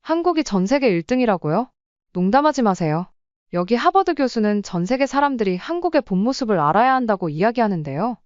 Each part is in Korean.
한국이 전 세계 1등이라고요? 농담하지 마세요. 여기 하버드 교수는 전 세계 사람들이 한국의 본 모습을 알아야 한다고 이야기하는데요.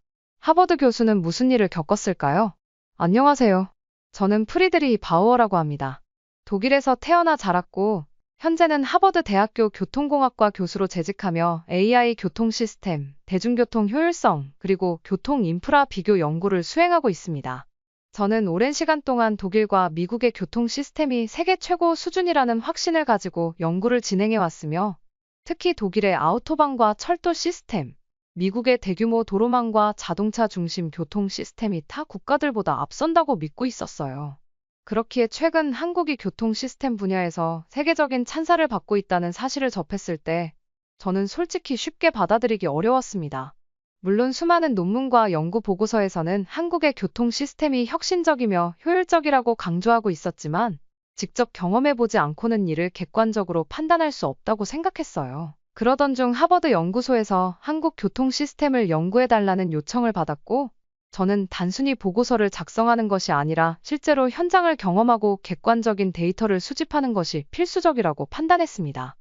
하버드 교수는 무슨 일을 겪었을까요? 안녕하세요. 저는 프리드리히 바우어라고 합니다. 독일에서 태어나 자랐고, 현재는 하버드 대학교 교통공학과 교수로 재직하며 AI 교통 시스템, 대중교통 효율성, 그리고 교통 인프라 비교 연구를 수행하고 있습니다. 저는 오랜 시간 동안 독일과 미국의 교통 시스템이 세계 최고 수준이라는 확신을 가지고 연구를 진행해 왔으며, 특히 독일의 아우토반과 철도 시스템, 미국의 대규모 도로망과 자동차 중심 교통 시스템이 타 국가들보다 앞선다고 믿고 있었어요. 그렇기에 최근 한국이 교통 시스템 분야에서 세계적인 찬사를 받고 있다는 사실을 접했을 때, 저는 솔직히 쉽게 받아들이기 어려웠습니다. 물론 수많은 논문과 연구 보고서에서는 한국의 교통 시스템이 혁신적이며 효율적이라고 강조하고 있었지만, 직접 경험해보지 않고는 이를 객관적으로 판단할 수 없다고 생각했어요. 그러던 중 하버드 연구소에서 한국 교통 시스템을 연구해달라는 요청을 받았고, 저는 단순히 보고서를 작성하는 것이 아니라 실제로 현장을 경험하고 객관적인 데이터를 수집하는 것이 필수적이라고 판단했습니다.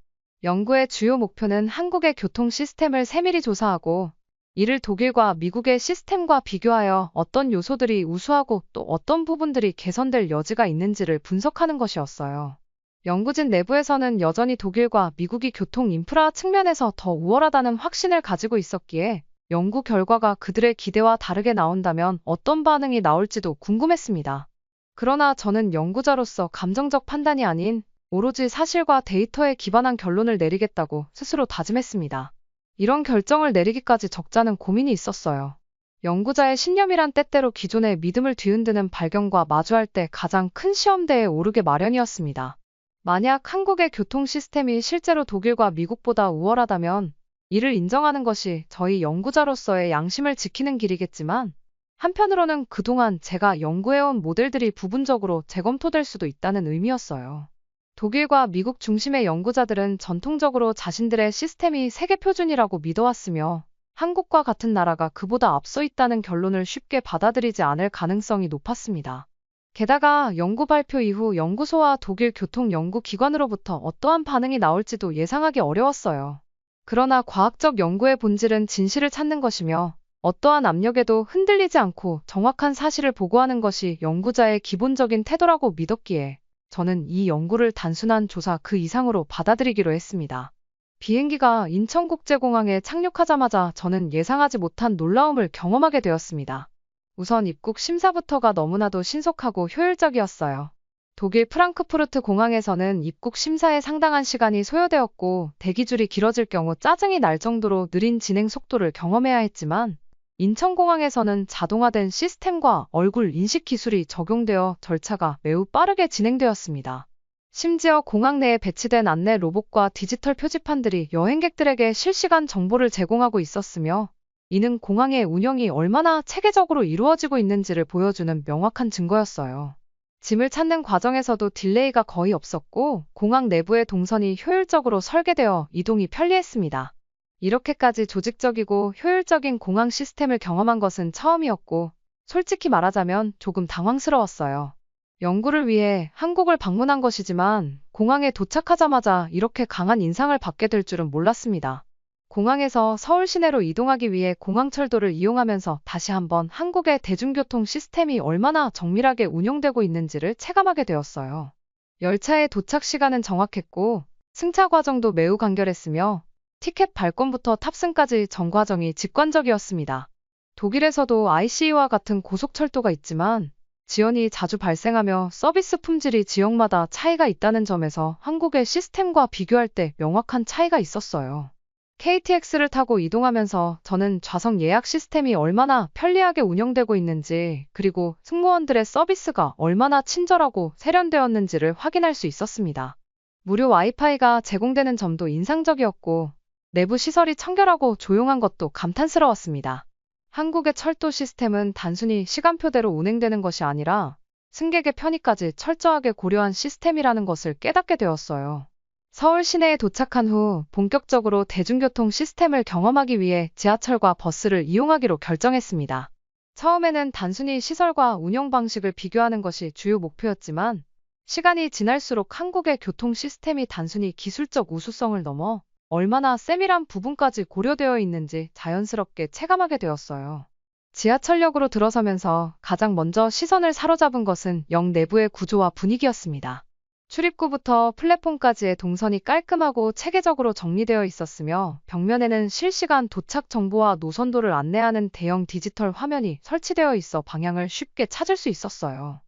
연구의 주요 목표는 한국의 교통 시스템을 세밀히 조사하고, 이를 독일과 미국의 시스템과 비교하여 어떤 요소들이 우수하고 또 어떤 부분들이 개선될 여지가 있는지를 분석하는 것이었어요. 연구진 내부에서는 여전히 독일과 미국이 교통 인프라 측면에서 더 우월하다는 확신을 가지고 있었기에 연구 결과가 그들의 기대와 다르게 나온다면 어떤 반응이 나올지도 궁금했습니다. 그러나 저는 연구자로서 감정적 판단이 아닌 오로지 사실과 데이터에 기반한 결론을 내리겠다고 스스로 다짐했습니다. 이런 결정을 내리기까지 적잖은 고민이 있었어요. 연구자의 신념이란 때때로 기존의 믿음을 뒤흔드는 발견과 마주할 때 가장 큰 시험대에 오르게 마련이었습니다. 만약 한국의 교통 시스템이 실제로 독일과 미국보다 우월하다면 이를 인정하는 것이 저희 연구자로서의 양심을 지키는 길이겠지만, 한편으로는 그동안 제가 연구해온 모델들이 부분적으로 재검토될 수도 있다는 의미였어요. 독일과 미국 중심의 연구자들은 전통적으로 자신들의 시스템이 세계 표준이라고 믿어왔으며, 한국과 같은 나라가 그보다 앞서 있다는 결론을 쉽게 받아들이지 않을 가능성이 높았습니다. 게다가 연구 발표 이후 연구소와 독일 교통연구기관으로부터 어떠한 반응이 나올지도 예상하기 어려웠어요. 그러나 과학적 연구의 본질은 진실을 찾는 것이며, 어떠한 압력에도 흔들리지 않고 정확한 사실을 보고하는 것이 연구자의 기본적인 태도라고 믿었기에, 저는 이 연구를 단순한 조사 그 이상으로 받아들이기로 했습니다. 비행기가 인천국제공항에 착륙하자마자 저는 예상하지 못한 놀라움을 경험하게 되었습니다. 우선 입국 심사부터가 너무나도 신속하고 효율적이었어요. 독일 프랑크푸르트 공항에서는 입국 심사에 상당한 시간이 소요되었고, 대기줄이 길어질 경우 짜증이 날 정도로 느린 진행 속도를 경험해야 했지만, 인천공항에서는 자동화된 시스템과 얼굴 인식 기술이 적용되어 절차가 매우 빠르게 진행되었습니다. 심지어 공항 내에 배치된 안내 로봇과 디지털 표지판들이 여행객들에게 실시간 정보를 제공하고 있었으며, 이는 공항의 운영이 얼마나 체계적으로 이루어지고 있는지를 보여주는 명확한 증거였어요. 짐을 찾는 과정에서도 딜레이가 거의 없었고, 공항 내부의 동선이 효율적으로 설계되어 이동이 편리했습니다. 이렇게까지 조직적이고 효율적인 공항 시스템을 경험한 것은 처음이었고, 솔직히 말하자면 조금 당황스러웠어요. 연구를 위해 한국을 방문한 것이지만, 공항에 도착하자마자 이렇게 강한 인상을 받게 될 줄은 몰랐습니다. 공항에서 서울 시내로 이동하기 위해 공항철도를 이용하면서 다시 한번 한국의 대중교통 시스템이 얼마나 정밀하게 운용되고 있는지를 체감하게 되었어요. 열차의 도착 시간은 정확했고, 승차 과정도 매우 간결했으며, 티켓 발권부터 탑승까지 전 과정이 직관적이었습니다. 독일에서도 ICE와 같은 고속철도가 있지만, 지연이 자주 발생하며 서비스 품질이 지역마다 차이가 있다는 점에서 한국의 시스템과 비교할 때 명확한 차이가 있었어요. KTX를 타고 이동하면서 저는 좌석 예약 시스템이 얼마나 편리하게 운영되고 있는지, 그리고 승무원들의 서비스가 얼마나 친절하고 세련되었는지를 확인할 수 있었습니다. 무료 와이파이가 제공되는 점도 인상적이었고, 내부 시설이 청결하고 조용한 것도 감탄스러웠습니다. 한국의 철도 시스템은 단순히 시간표대로 운행되는 것이 아니라 승객의 편의까지 철저하게 고려한 시스템이라는 것을 깨닫게 되었어요. 서울 시내에 도착한 후 본격적으로 대중교통 시스템을 경험하기 위해 지하철과 버스를 이용하기로 결정했습니다. 처음에는 단순히 시설과 운영 방식을 비교하는 것이 주요 목표였지만, 시간이 지날수록 한국의 교통 시스템이 단순히 기술적 우수성을 넘어 얼마나 세밀한 부분까지 고려되어 있는지 자연스럽게 체감하게 되었어요. 지하철역으로 들어서면서 가장 먼저 시선을 사로잡은 것은 역 내부의 구조와 분위기였습니다. 출입구부터 플랫폼까지의 동선이 깔끔하고 체계적으로 정리되어 있었으며 벽면에는 실시간 도착 정보와 노선도를 안내하는 대형 디지털 화면이 설치되어 있어 방향을 쉽게 찾을 수 있었어요.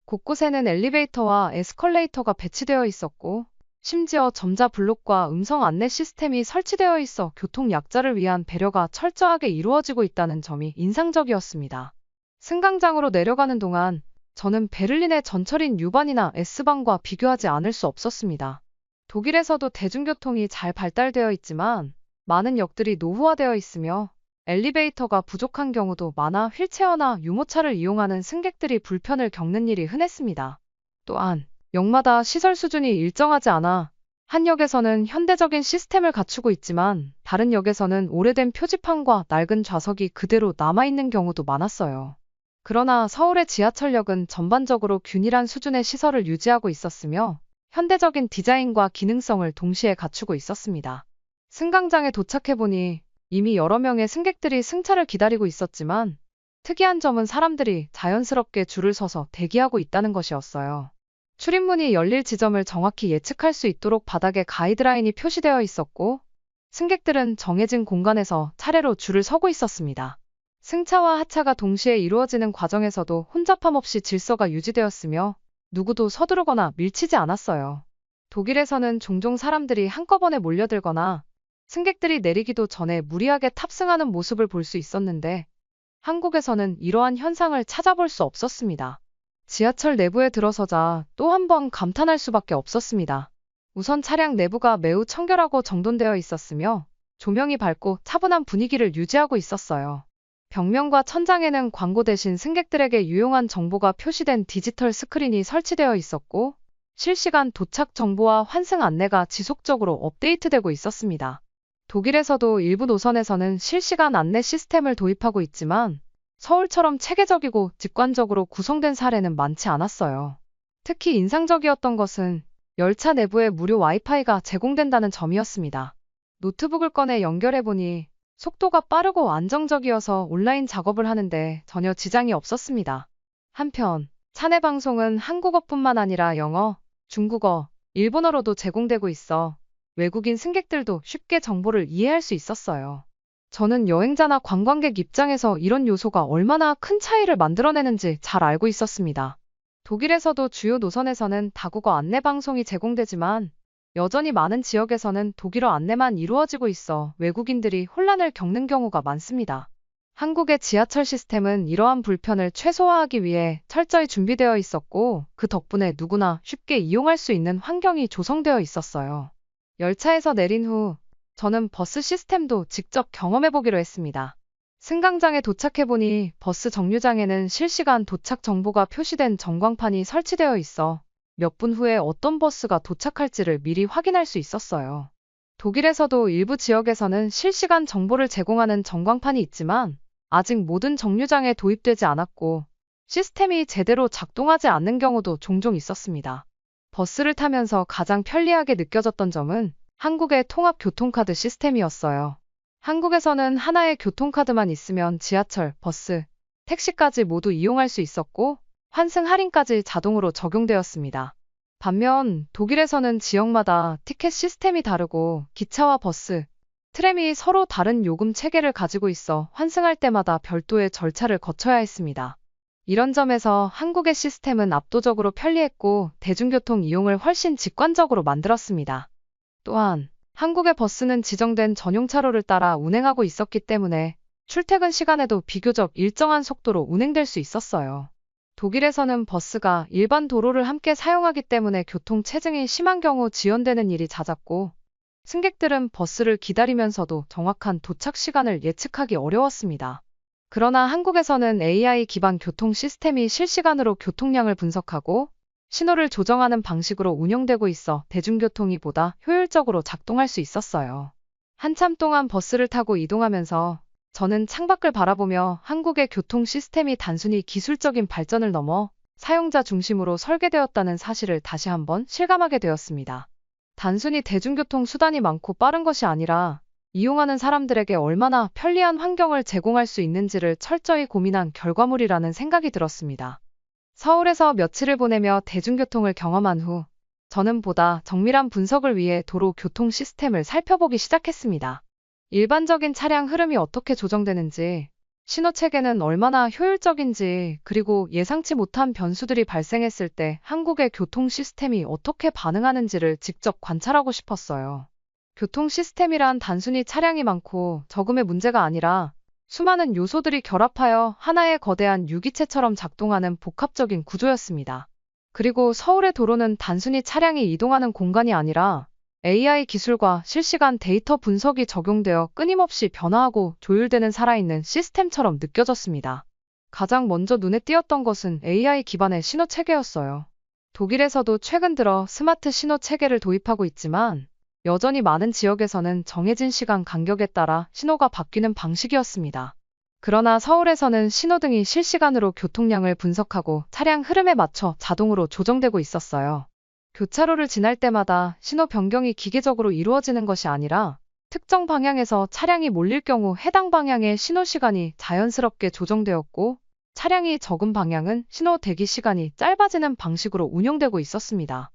곳곳에는 엘리베이터와 에스컬레이터가 배치되어 있었고, 심지어 점자 블록과 음성 안내 시스템이 설치되어 있어 교통 약자를 위한 배려가 철저하게 이루어지고 있다는 점이 인상적이었습니다. 승강장으로 내려가는 동안 저는 베를린의 전철인 유반이나 S방과 비교하지 않을 수 없었습니다. 독일에서도 대중교통이 잘 발달되어 있지만 많은 역들이 노후화되어 있으며 엘리베이터가 부족한 경우도 많아 휠체어나 유모차를 이용하는 승객들이 불편을 겪는 일이 흔했습니다. 또한 역마다 시설 수준이 일정하지 않아 한 역에서는 현대적인 시스템을 갖추고 있지만 다른 역에서는 오래된 표지판과 낡은 좌석이 그대로 남아있는 경우도 많았어요. 그러나 서울의 지하철역은 전반적으로 균일한 수준의 시설을 유지하고 있었으며 현대적인 디자인과 기능성을 동시에 갖추고 있었습니다. 승강장에 도착해보니 이미 여러 명의 승객들이 승차를 기다리고 있었지만 특이한 점은 사람들이 자연스럽게 줄을 서서 대기하고 있다는 것이었어요. 출입문이 열릴 지점을 정확히 예측할 수 있도록 바닥에 가이드라인이 표시되어 있었고 승객들은 정해진 공간에서 차례로 줄을 서고 있었습니다. 승차와 하차가 동시에 이루어지는 과정에서도 혼잡함 없이 질서가 유지되었으며 누구도 서두르거나 밀치지 않았어요. 독일에서는 종종 사람들이 한꺼번에 몰려들거나 승객들이 내리기도 전에 무리하게 탑승하는 모습을 볼 수 있었는데 한국에서는 이러한 현상을 찾아볼 수 없었습니다. 지하철 내부에 들어서자 또 한 번 감탄할 수밖에 없었습니다. 우선 차량 내부가 매우 청결하고 정돈되어 있었으며 조명이 밝고 차분한 분위기를 유지하고 있었어요. 벽면과 천장에는 광고 대신 승객들에게 유용한 정보가 표시된 디지털 스크린이 설치되어 있었고 실시간 도착 정보와 환승 안내가 지속적으로 업데이트되고 있었습니다. 독일에서도 일부 노선에서는 실시간 안내 시스템을 도입하고 있지만 서울처럼 체계적이고 직관적으로 구성된 사례는 많지 않았어요. 특히 인상적이었던 것은 열차 내부에 무료 와이파이가 제공된다는 점이었습니다. 노트북을 꺼내 연결해보니 속도가 빠르고 안정적이어서 온라인 작업을 하는데 전혀 지장이 없었습니다. 한편 차내 방송은 한국어뿐만 아니라 영어, 중국어, 일본어로도 제공되고 있어 외국인 승객들도 쉽게 정보를 이해할 수 있었어요. 저는 여행자나 관광객 입장에서 이런 요소가 얼마나 큰 차이를 만들어내는지 잘 알고 있었습니다. 독일에서도 주요 노선에서는 다국어 안내 방송이 제공되지만 여전히 많은 지역에서는 독일어 안내만 이루어지고 있어 외국인들이 혼란을 겪는 경우가 많습니다. 한국의 지하철 시스템은 이러한 불편을 최소화하기 위해 철저히 준비되어 있었고 그 덕분에 누구나 쉽게 이용할 수 있는 환경이 조성되어 있었어요. 열차에서 내린 후 저는 버스 시스템도 직접 경험해보기로 했습니다. 승강장에 도착해보니 버스 정류장에는 실시간 도착 정보가 표시된 전광판이 설치되어 있어 몇 분 후에 어떤 버스가 도착할지를 미리 확인할 수 있었어요. 독일에서도 일부 지역에서는 실시간 정보를 제공하는 전광판이 있지만 아직 모든 정류장에 도입되지 않았고 시스템이 제대로 작동하지 않는 경우도 종종 있었습니다. 버스를 타면서 가장 편리하게 느껴졌던 점은 한국의 통합 교통카드 시스템이었어요. 한국에서는 하나의 교통카드만 있으면 지하철, 버스, 택시까지 모두 이용할 수 있었고 환승 할인까지 자동으로 적용되었습니다. 반면 독일에서는 지역마다 티켓 시스템이 다르고 기차와 버스, 트램이 서로 다른 요금 체계를 가지고 있어 환승할 때마다 별도의 절차를 거쳐야 했습니다. 이런 점에서 한국의 시스템은 압도적으로 편리했고 대중교통 이용을 훨씬 직관적으로 만들었습니다. 또한 한국의 버스는 지정된 전용 차로를 따라 운행하고 있었기 때문에 출퇴근 시간에도 비교적 일정한 속도로 운행될 수 있었어요. 독일에서는 버스가 일반 도로를 함께 사용하기 때문에 교통 체증이 심한 경우 지연되는 일이 잦았고 승객들은 버스를 기다리면서도 정확한 도착 시간을 예측하기 어려웠습니다. 그러나 한국에서는 AI 기반 교통 시스템이 실시간으로 교통량을 분석하고 신호를 조정하는 방식으로 운영되고 있어 대중교통이 보다 효율적으로 작동할 수 있었어요. 한참 동안 버스를 타고 이동하면서 저는 창밖을 바라보며 한국의 교통 시스템이 단순히 기술적인 발전을 넘어 사용자 중심으로 설계되었다는 사실을 다시 한번 실감하게 되었습니다. 단순히 대중교통 수단이 많고 빠른 것이 아니라 이용하는 사람들에게 얼마나 편리한 환경을 제공할 수 있는지를 철저히 고민한 결과물이라는 생각이 들었습니다. 서울에서 며칠을 보내며 대중교통을 경험한 후 저는 보다 정밀한 분석을 위해 도로 교통 시스템을 살펴보기 시작했습니다. 일반적인 차량 흐름이 어떻게 조정되는지, 신호 체계는 얼마나 효율적인지, 그리고 예상치 못한 변수들이 발생했을 때 한국의 교통 시스템이 어떻게 반응하는지를 직접 관찰하고 싶었어요. 교통 시스템이란 단순히 차량이 많고 적음의 문제가 아니라 수많은 요소들이 결합하여 하나의 거대한 유기체처럼 작동하는 복합적인 구조였습니다. 그리고 서울의 도로는 단순히 차량이 이동하는 공간이 아니라 AI 기술과 실시간 데이터 분석이 적용되어 끊임없이 변화하고 조율되는 살아있는 시스템처럼 느껴졌습니다. 가장 먼저 눈에 띄었던 것은 AI 기반의 신호 체계였어요. 독일에서도 최근 들어 스마트 신호 체계를 도입하고 있지만 여전히 많은 지역에서는 정해진 시간 간격에 따라 신호가 바뀌는 방식이었습니다. 그러나 서울에서는 신호등이 실시간으로 교통량을 분석하고 차량 흐름에 맞춰 자동으로 조정되고 있었어요. 교차로를 지날 때마다 신호 변경이 기계적으로 이루어지는 것이 아니라 특정 방향에서 차량이 몰릴 경우 해당 방향의 신호 시간이 자연스럽게 조정되었고, 차량이 적은 방향은 신호 대기 시간이 짧아지는 방식으로 운영되고 있었습니다.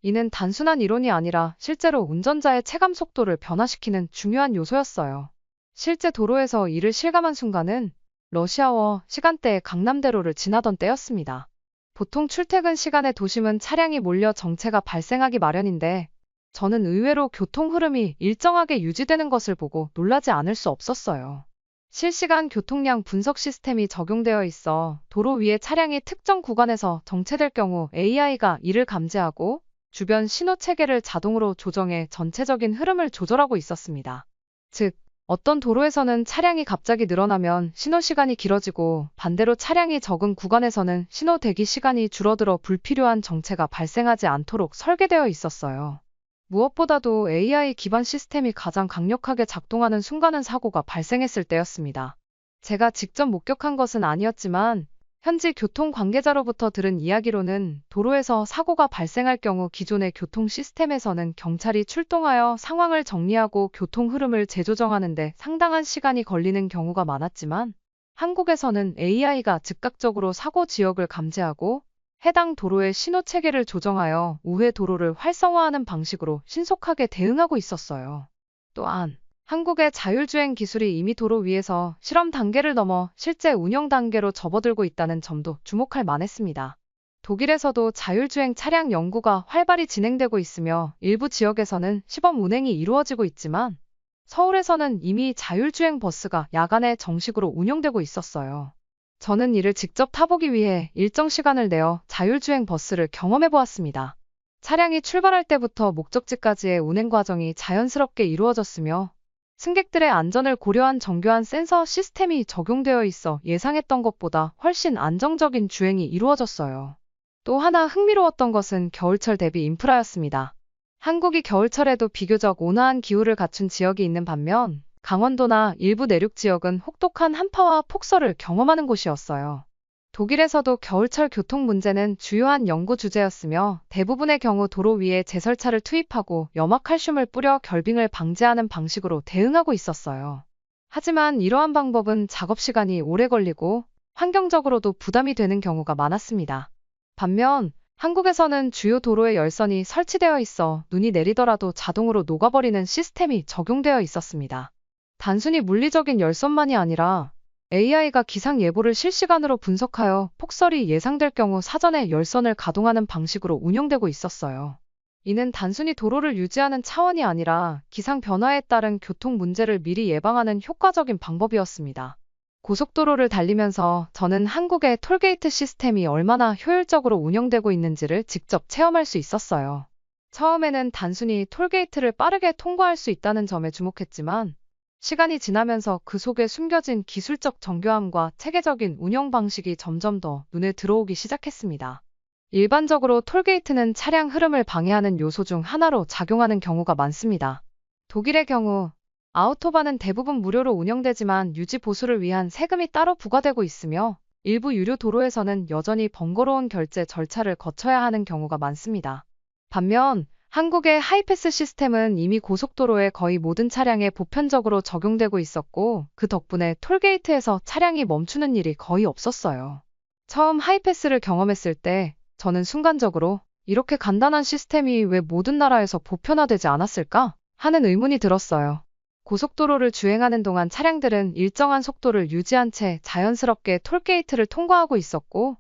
이는 단순한 이론이 아니라 실제로 운전자의 체감 속도를 변화시키는 중요한 요소였어요. 실제 도로에서 이를 실감한 순간은 러시아워 시간대의 강남대로를 지나던 때였습니다. 보통 출퇴근 시간에 도심은 차량이 몰려 정체가 발생하기 마련인데 저는 의외로 교통 흐름이 일정하게 유지되는 것을 보고 놀라지 않을 수 없었어요. 실시간 교통량 분석 시스템이 적용되어 있어 도로 위에 차량이 특정 구간에서 정체될 경우 AI가 이를 감지하고 주변 신호 체계를 자동으로 조정해 전체적인 흐름을 조절하고 있었습니다. 즉, 어떤 도로에서는 차량이 갑자기 늘어나면 신호 시간이 길어지고 반대로 차량이 적은 구간에서는 신호 대기 시간이 줄어들어 불필요한 정체가 발생하지 않도록 설계되어 있었어요. 무엇보다도 AI 기반 시스템이 가장 강력하게 작동하는 순간은 사고가 발생했을 때였습니다. 제가 직접 목격한 것은 아니었지만 현지 교통 관계자로부터 들은 이야기로는 도로에서 사고가 발생할 경우 기존의 교통 시스템에서는 경찰이 출동하여 상황을 정리하고 교통 흐름을 재조정하는 데 상당한 시간이 걸리는 경우가 많았지만 한국에서는 AI가 즉각적으로 사고 지역을 감지하고 해당 도로의 신호 체계를 조정하여 우회 도로를 활성화하는 방식으로 신속하게 대응하고 있었어요. 또한 한국의 자율주행 기술이 이미 도로 위에서 실험 단계를 넘어 실제 운영 단계로 접어들고 있다는 점도 주목할 만했습니다. 독일에서도 자율주행 차량 연구가 활발히 진행되고 있으며 일부 지역에서는 시범 운행이 이루어지고 있지만 서울에서는 이미 자율주행 버스가 야간에 정식으로 운영되고 있었어요. 저는 이를 직접 타보기 위해 일정 시간을 내어 자율주행 버스를 경험해 보았습니다. 차량이 출발할 때부터 목적지까지의 운행 과정이 자연스럽게 이루어졌으며 승객들의 안전을 고려한 정교한 센서 시스템이 적용되어 있어 예상했던 것보다 훨씬 안정적인 주행이 이루어졌어요. 또 하나 흥미로웠던 것은 겨울철 대비 인프라였습니다. 한국이 겨울철에도 비교적 온화한 기후를 갖춘 지역이 있는 반면 강원도나 일부 내륙 지역은 혹독한 한파와 폭설을 경험하는 곳이었어요. 독일에서도 겨울철 교통 문제는 주요한 연구 주제였으며 대부분의 경우 도로 위에 제설차를 투입하고 염화칼슘을 뿌려 결빙을 방지하는 방식으로 대응하고 있었어요. 하지만 이러한 방법은 작업 시간이 오래 걸리고 환경적으로도 부담이 되는 경우가 많았습니다. 반면 한국에서는 주요 도로에 열선이 설치되어 있어 눈이 내리더라도 자동으로 녹아버리는 시스템이 적용되어 있었습니다. 단순히 물리적인 열선만이 아니라 AI가 기상 예보를 실시간으로 분석하여 폭설이 예상될 경우 사전에 열선을 가동하는 방식으로 운영되고 있었어요. 이는 단순히 도로를 유지하는 차원이 아니라 기상 변화에 따른 교통 문제를 미리 예방하는 효과적인 방법이었습니다. 고속도로를 달리면서 저는 한국의 톨게이트 시스템이 얼마나 효율적으로 운영되고 있는지를 직접 체험할 수 있었어요. 처음에는 단순히 톨게이트를 빠르게 통과할 수 있다는 점에 주목했지만 시간이 지나면서 그 속에 숨겨진 기술적 정교함과 체계적인 운영 방식이 점점 더 눈에 들어오기 시작했습니다. 일반적으로 톨게이트는 차량 흐름을 방해하는 요소 중 하나로 작용하는 경우가 많습니다. 독일의 경우 아우토반은 대부분 무료로 운영되지만 유지 보수를 위한 세금이 따로 부과되고 있으며 일부 유료 도로에서는 여전히 번거로운 결제 절차를 거쳐야 하는 경우가 많습니다. 반면 한국의 하이패스 시스템은 이미 고속도로의 거의 모든 차량에 보편적으로 적용되고 있었고, 그 덕분에 톨게이트에서 차량이 멈추는 일이 거의 없었어요. 처음 하이패스를 경험했을 때 저는 순간적으로 이렇게 간단한 시스템이 왜 모든 나라에서 보편화되지 않았을까 하는 의문이 들었어요. 고속도로를 주행하는 동안 차량들은 일정한 속도를 유지한 채 자연스럽게 톨게이트를 통과하고 있었고,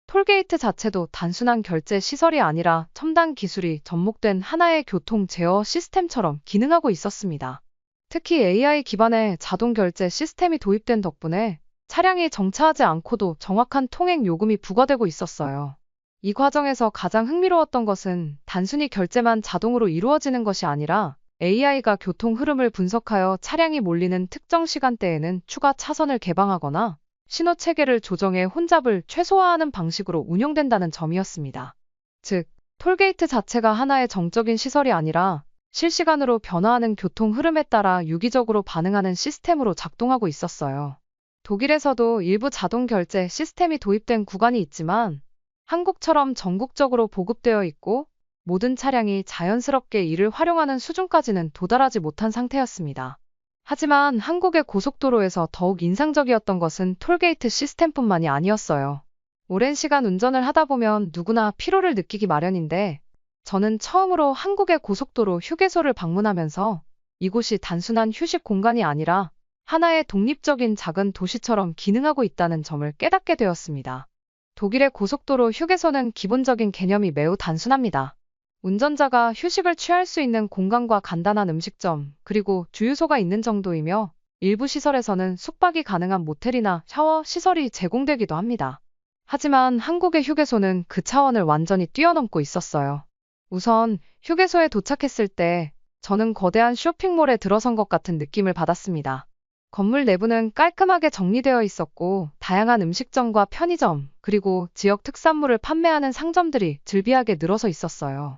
톨게이트 자체도 단순한 결제 시설이 아니라 첨단 기술이 접목된 하나의 교통 제어 시스템처럼 기능하고 있었습니다. 특히 AI 기반의 자동 결제 시스템이 도입된 덕분에 차량이 정차하지 않고도 정확한 통행 요금이 부과되고 있었어요. 이 과정에서 가장 흥미로웠던 것은 단순히 결제만 자동으로 이루어지는 것이 아니라 AI가 교통 흐름을 분석하여 차량이 몰리는 특정 시간대에는 추가 차선을 개방하거나 신호 체계를 조정해 혼잡을 최소화하는 방식으로 운영된다는 점이었습니다. 즉, 톨게이트 자체가 하나의 정적인 시설이 아니라 실시간으로 변화하는 교통 흐름에 따라 유기적으로 반응하는 시스템으로 작동하고 있었어요. 독일에서도 일부 자동 결제 시스템이 도입된 구간이 있지만 한국처럼 전국적으로 보급되어 있고 모든 차량이 자연스럽게 이를 활용하는 수준까지는 도달하지 못한 상태였습니다. 하지만 한국의 고속도로에서 더욱 인상적이었던 것은 톨게이트 시스템뿐만이 아니었어요. 오랜 시간 운전을 하다 보면 누구나 피로를 느끼기 마련인데, 저는 처음으로 한국의 고속도로 휴게소를 방문하면서 이곳이 단순한 휴식 공간이 아니라 하나의 독립적인 작은 도시처럼 기능하고 있다는 점을 깨닫게 되었습니다. 독일의 고속도로 휴게소는 기본적인 개념이 매우 단순합니다. 운전자가 휴식을 취할 수 있는 공간과 간단한 음식점, 그리고 주유소가 있는 정도이며 일부 시설에서는 숙박이 가능한 모텔이나 샤워 시설이 제공되기도 합니다. 하지만 한국의 휴게소는 그 차원을 완전히 뛰어넘고 있었어요. 우선 휴게소에 도착했을 때 저는 거대한 쇼핑몰에 들어선 것 같은 느낌을 받았습니다. 건물 내부는 깔끔하게 정리되어 있었고 다양한 음식점과 편의점, 그리고 지역 특산물을 판매하는 상점들이 즐비하게 늘어서 있었어요.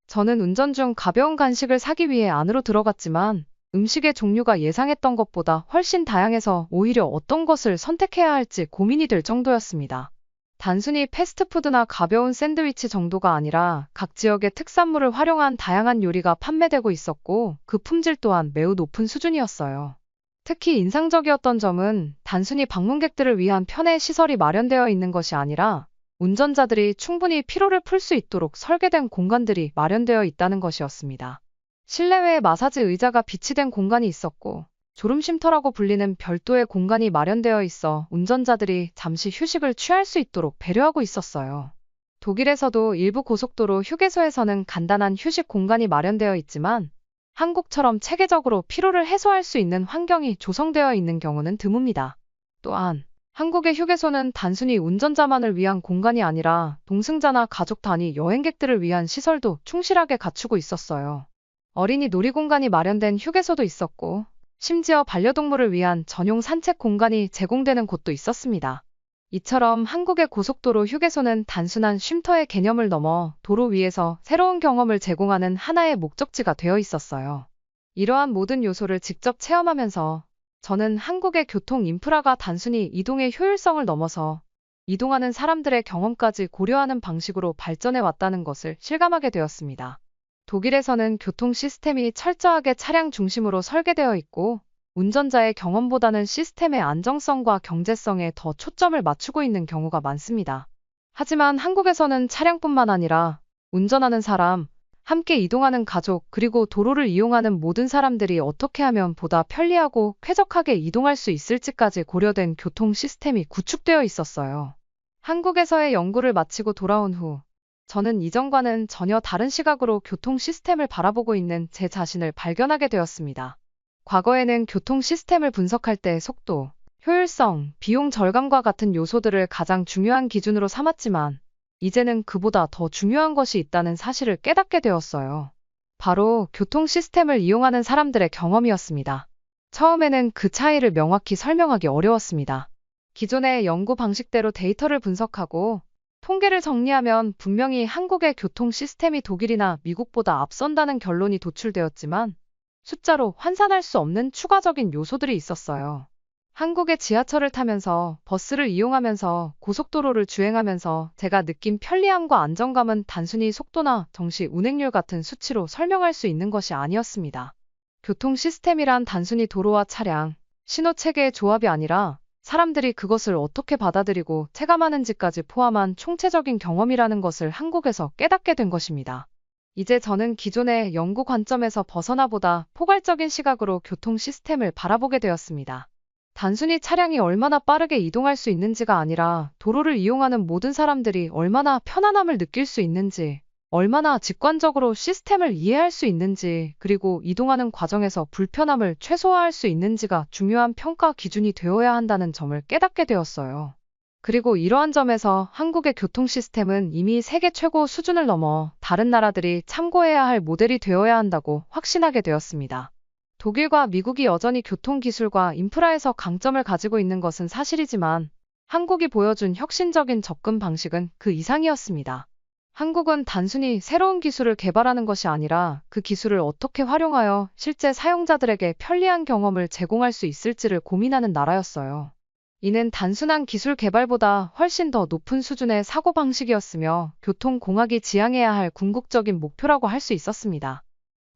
저는 운전 중 가벼운 간식을 사기 위해 안으로 들어갔지만 음식의 종류가 예상했던 것보다 훨씬 다양해서 오히려 어떤 것을 선택해야 할지 고민이 될 정도였습니다. 단순히 패스트푸드나 가벼운 샌드위치 정도가 아니라 각 지역의 특산물을 활용한 다양한 요리가 판매되고 있었고 그 품질 또한 매우 높은 수준이었어요. 특히 인상적이었던 점은 단순히 방문객들을 위한 편의 시설이 마련되어 있는 것이 아니라 운전자들이 충분히 피로를 풀 수 있도록 설계된 공간들이 마련되어 있다는 것이었습니다. 실내외에 마사지 의자가 비치된 공간이 있었고 졸음쉼터라고 불리는 별도의 공간이 마련되어 있어 운전자들이 잠시 휴식을 취할 수 있도록 배려하고 있었어요. 독일에서도 일부 고속도로 휴게소에서는 간단한 휴식 공간이 마련되어 있지만 한국처럼 체계적으로 피로를 해소할 수 있는 환경이 조성되어 있는 경우는 드뭅니다. 또한 한국의 휴게소는 단순히 운전자만을 위한 공간이 아니라 동승자나 가족 단위 여행객들을 위한 시설도 충실하게 갖추고 있었어요. 어린이 놀이공간이 마련된 휴게소도 있었고 심지어 반려동물을 위한 전용 산책 공간이 제공되는 곳도 있었습니다. 이처럼 한국의 고속도로 휴게소는 단순한 쉼터의 개념을 넘어 도로 위에서 새로운 경험을 제공하는 하나의 목적지가 되어 있었어요. 이러한 모든 요소를 직접 체험하면서 저는 한국의 교통 인프라가 단순히 이동의 효율성을 넘어서 이동하는 사람들의 경험까지 고려하는 방식으로 발전해 왔다는 것을 실감하게 되었습니다. 독일에서는 교통 시스템이 철저하게 차량 중심으로 설계되어 있고 운전자의 경험보다는 시스템의 안정성과 경제성에 더 초점을 맞추고 있는 경우가 많습니다. 하지만 한국에서는 차량뿐만 아니라 운전하는 사람, 함께 이동하는 가족, 그리고 도로를 이용하는 모든 사람들이 어떻게 하면 보다 편리하고 쾌적하게 이동할 수 있을지까지 고려된 교통 시스템이 구축되어 있었어요. 한국에서의 연구를 마치고 돌아온 후, 저는 이전과는 전혀 다른 시각으로 교통 시스템을 바라보고 있는 제 자신을 발견하게 되었습니다. 과거에는 교통 시스템을 분석할 때 속도, 효율성, 비용 절감과 같은 요소들을 가장 중요한 기준으로 삼았지만 이제는 그보다 더 중요한 것이 있다는 사실을 깨닫게 되었어요. 바로 교통 시스템을 이용하는 사람들의 경험이었습니다. 처음에는 그 차이를 명확히 설명하기 어려웠습니다. 기존의 연구 방식대로 데이터를 분석하고 통계를 정리하면 분명히 한국의 교통 시스템이 독일이나 미국보다 앞선다는 결론이 도출되었지만 숫자로 환산할 수 없는 추가적인 요소들이 있었어요. 한국의 지하철을 타면서 버스를 이용하면서 고속도로를 주행하면서 제가 느낀 편리함과 안정감은 단순히 속도나 정시 운행률 같은 수치로 설명할 수 있는 것이 아니었습니다. 교통 시스템이란 단순히 도로와 차량, 신호 체계의 조합이 아니라 사람들이 그것을 어떻게 받아들이고 체감하는지까지 포함한 총체적인 경험이라는 것을 한국에서 깨닫게 된 것입니다. 이제 저는 기존의 연구 관점에서 벗어나 보다 포괄적인 시각으로 교통 시스템을 바라보게 되었습니다. 단순히 차량이 얼마나 빠르게 이동할 수 있는지가 아니라 도로를 이용하는 모든 사람들이 얼마나 편안함을 느낄 수 있는지, 얼마나 직관적으로 시스템을 이해할 수 있는지, 그리고 이동하는 과정에서 불편함을 최소화할 수 있는지가 중요한 평가 기준이 되어야 한다는 점을 깨닫게 되었어요. 그리고 이러한 점에서 한국의 교통 시스템은 이미 세계 최고 수준을 넘어 다른 나라들이 참고해야 할 모델이 되어야 한다고 확신하게 되었습니다. 독일과 미국이 여전히 교통 기술과 인프라에서 강점을 가지고 있는 것은 사실이지만 한국이 보여준 혁신적인 접근 방식은 그 이상이었습니다. 한국은 단순히 새로운 기술을 개발하는 것이 아니라 그 기술을 어떻게 활용하여 실제 사용자들에게 편리한 경험을 제공할 수 있을지를 고민하는 나라였어요. 이는 단순한 기술 개발보다 훨씬 더 높은 수준의 사고방식이었으며 교통공학이 지향해야 할 궁극적인 목표라고 할 수 있었습니다.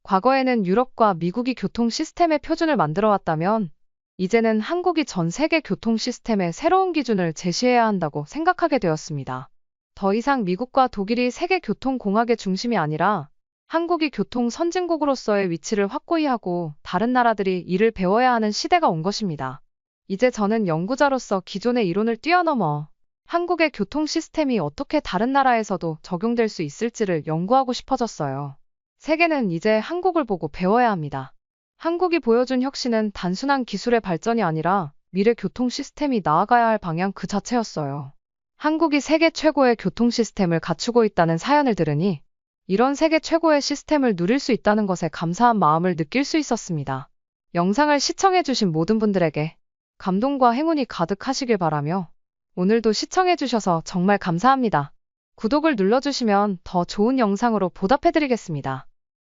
과거에는 유럽과 미국이 교통 시스템의 표준을 만들어 왔다면 이제는 한국이 전 세계 교통 시스템의 새로운 기준을 제시해야 한다고 생각하게 되었습니다. 더 이상 미국과 독일이 세계 교통공학의 중심이 아니라 한국이 교통 선진국으로서의 위치를 확고히 하고 다른 나라들이 이를 배워야 하는 시대가 온 것입니다. 이제 저는 연구자로서 기존의 이론을 뛰어넘어 한국의 교통 시스템이 어떻게 다른 나라에서도 적용될 수 있을지를 연구하고 싶어졌어요. 세계는 이제 한국을 보고 배워야 합니다. 한국이 보여준 혁신은 단순한 기술의 발전이 아니라 미래 교통 시스템이 나아가야 할 방향 그 자체였어요. 한국이 세계 최고의 교통 시스템을 갖추고 있다는 사연을 들으니 이런 세계 최고의 시스템을 누릴 수 있다는 것에 감사한 마음을 느낄 수 있었습니다. 영상을 시청해주신 모든 분들에게 감동과 행운이 가득하시길 바라며 오늘도 시청해주셔서 정말 감사합니다. 구독을 눌러주시면 더 좋은 영상으로 보답해드리겠습니다.